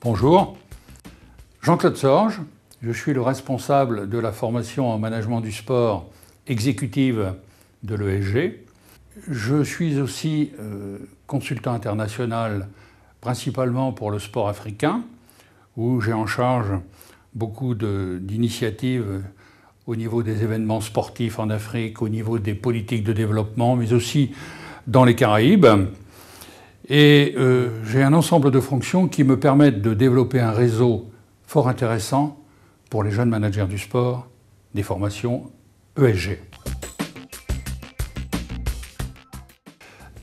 Bonjour, Jean-Claude Sorge, je suis le responsable de la formation en management du sport exécutive de l'ESG. Je suis aussi consultant international principalement pour le sport africain, où j'ai en charge beaucoup d'initiatives au niveau des événements sportifs en Afrique, au niveau des politiques de développement, mais aussi dans les Caraïbes. Et j'ai un ensemble de fonctions qui me permettent de développer un réseau fort intéressant pour les jeunes managers du sport, des formations ESG.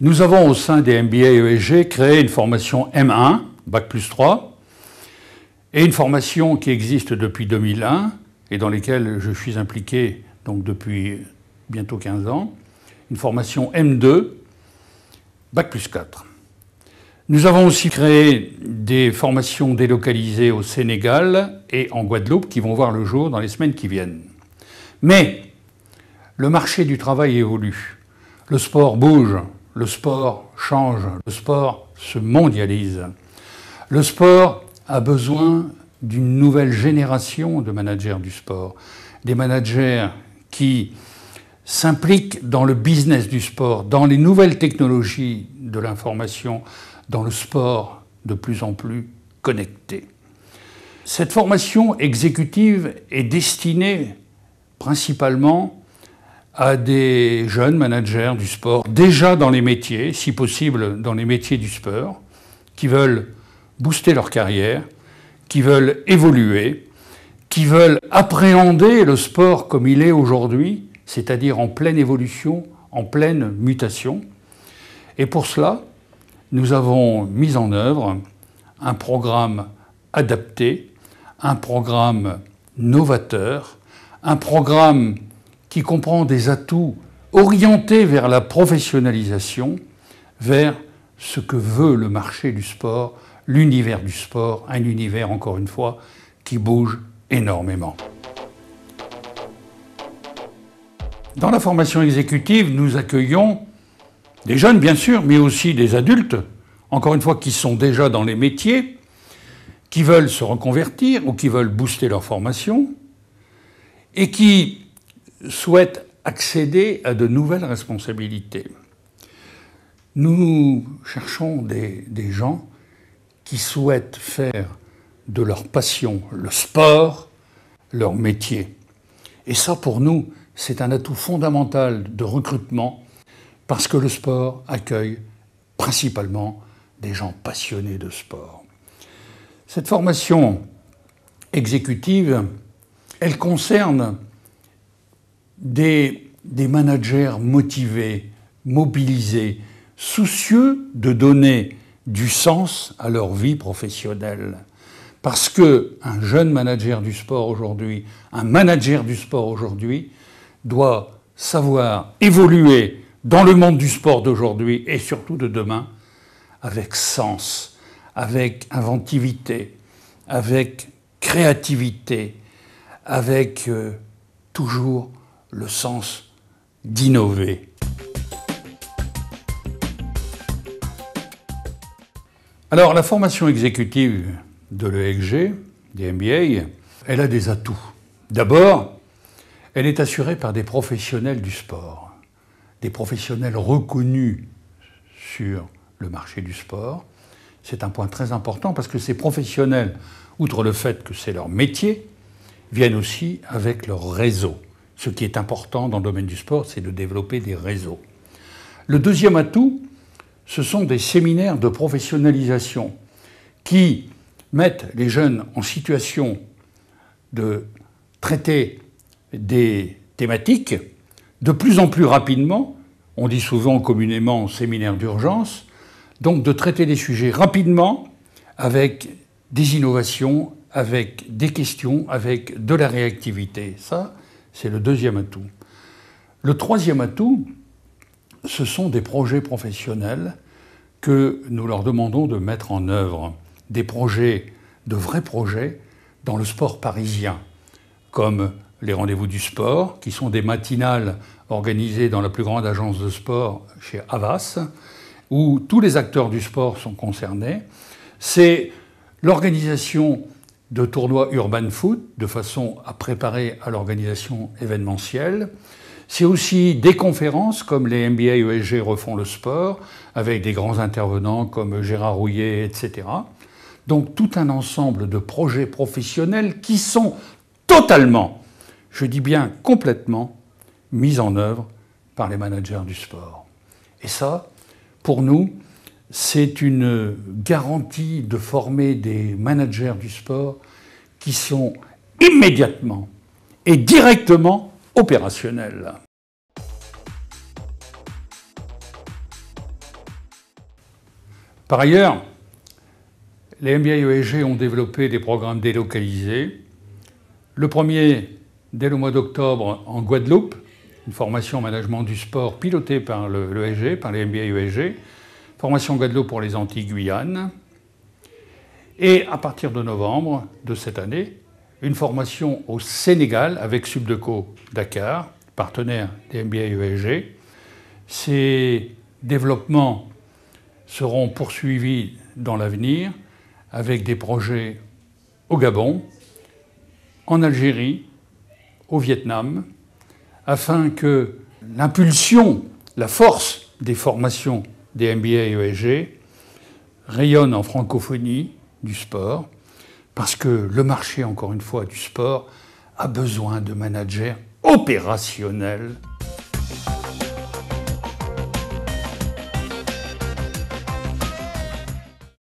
Nous avons au sein des MBA ESG créé une formation M1, Bac+3, et une formation qui existe depuis 2001 et dans lesquelles je suis impliqué donc depuis bientôt 15 ans, une formation M2, Bac+4. Nous avons aussi créé des formations délocalisées au Sénégal et en Guadeloupe qui vont voir le jour dans les semaines qui viennent. Mais le marché du travail évolue. Le sport bouge, le sport change, le sport se mondialise. Le sport a besoin d'une nouvelle génération de managers du sport. Des managers qui s'impliquent dans le business du sport, dans les nouvelles technologies de l'information, dans le sport de plus en plus connecté. Cette formation exécutive est destinée principalement à des jeunes managers du sport, déjà dans les métiers, si possible dans les métiers du sport, qui veulent booster leur carrière, qui veulent évoluer, qui veulent appréhender le sport comme il est aujourd'hui, c'est-à-dire en pleine évolution, en pleine mutation. Et pour cela, nous avons mis en œuvre un programme adapté, un programme novateur, un programme qui comprend des atouts orientés vers la professionnalisation, vers ce que veut le marché du sport, l'univers du sport, un univers, encore une fois, qui bouge énormément. Dans la formation exécutive, nous accueillons des jeunes, bien sûr, mais aussi des adultes, encore une fois, qui sont déjà dans les métiers, qui veulent se reconvertir ou qui veulent booster leur formation et qui souhaitent accéder à de nouvelles responsabilités. Nous cherchons des gens qui souhaitent faire de leur passion, le sport, leur métier. Et ça, pour nous, c'est un atout fondamental de recrutement parce que le sport accueille principalement des gens passionnés de sport. Cette formation exécutive, elle concerne des managers motivés, mobilisés, soucieux de donner du sens à leur vie professionnelle. Parce qu'un jeune manager du sport aujourd'hui, un manager du sport aujourd'hui, doit savoir évoluer dans le monde du sport d'aujourd'hui et surtout de demain avec sens, avec inventivité, avec créativité, avec toujours le sens d'innover. Alors la formation exécutive de l'ESG, des MBA, elle a des atouts. D'abord, elle est assurée par des professionnels du sport, des professionnels reconnus sur le marché du sport. C'est un point très important parce que ces professionnels, outre le fait que c'est leur métier, viennent aussi avec leur réseau. Ce qui est important dans le domaine du sport, c'est de développer des réseaux. Le deuxième atout, ce sont des séminaires de professionnalisation qui mettent les jeunes en situation de traiter des thématiques de plus en plus rapidement, on dit souvent communément séminaire d'urgence, donc de traiter des sujets rapidement avec des innovations, avec des questions, avec de la réactivité. Ça, c'est le deuxième atout. Le troisième atout, ce sont des projets professionnels que nous leur demandons de mettre en œuvre. Des projets, de vrais projets, dans le sport parisien, comme les rendez-vous du sport, qui sont des matinales organisées dans la plus grande agence de sport chez Havas, où tous les acteurs du sport sont concernés. C'est l'organisation de tournois urban foot de façon à préparer à l'organisation événementielle. C'est aussi des conférences comme les MBA ESG refont le sport, avec des grands intervenants comme Gérard Rouillet, etc. Donc tout un ensemble de projets professionnels qui sont totalement, je dis bien complètement, mis en œuvre par les managers du sport. Et ça, pour nous, c'est une garantie de former des managers du sport qui sont immédiatement et directement opérationnels. Par ailleurs, les MBA ESG ont développé des programmes délocalisés. Le premier, dès le mois d'octobre, en Guadeloupe, une formation en management du sport pilotée par l'ESG, par les MBA ESG, formation Guadeloupe pour les Antilles-Guyane. Et à partir de novembre de cette année, une formation au Sénégal avec Subdeco Dakar, partenaire des MBA ESG. Ces développements seront poursuivis dans l'avenir avec des projets au Gabon, en Algérie, au Vietnam, afin que l'impulsion, la force des formations des MBA ESG rayonne en francophonie du sport, parce que le marché, encore une fois, du sport a besoin de managers opérationnels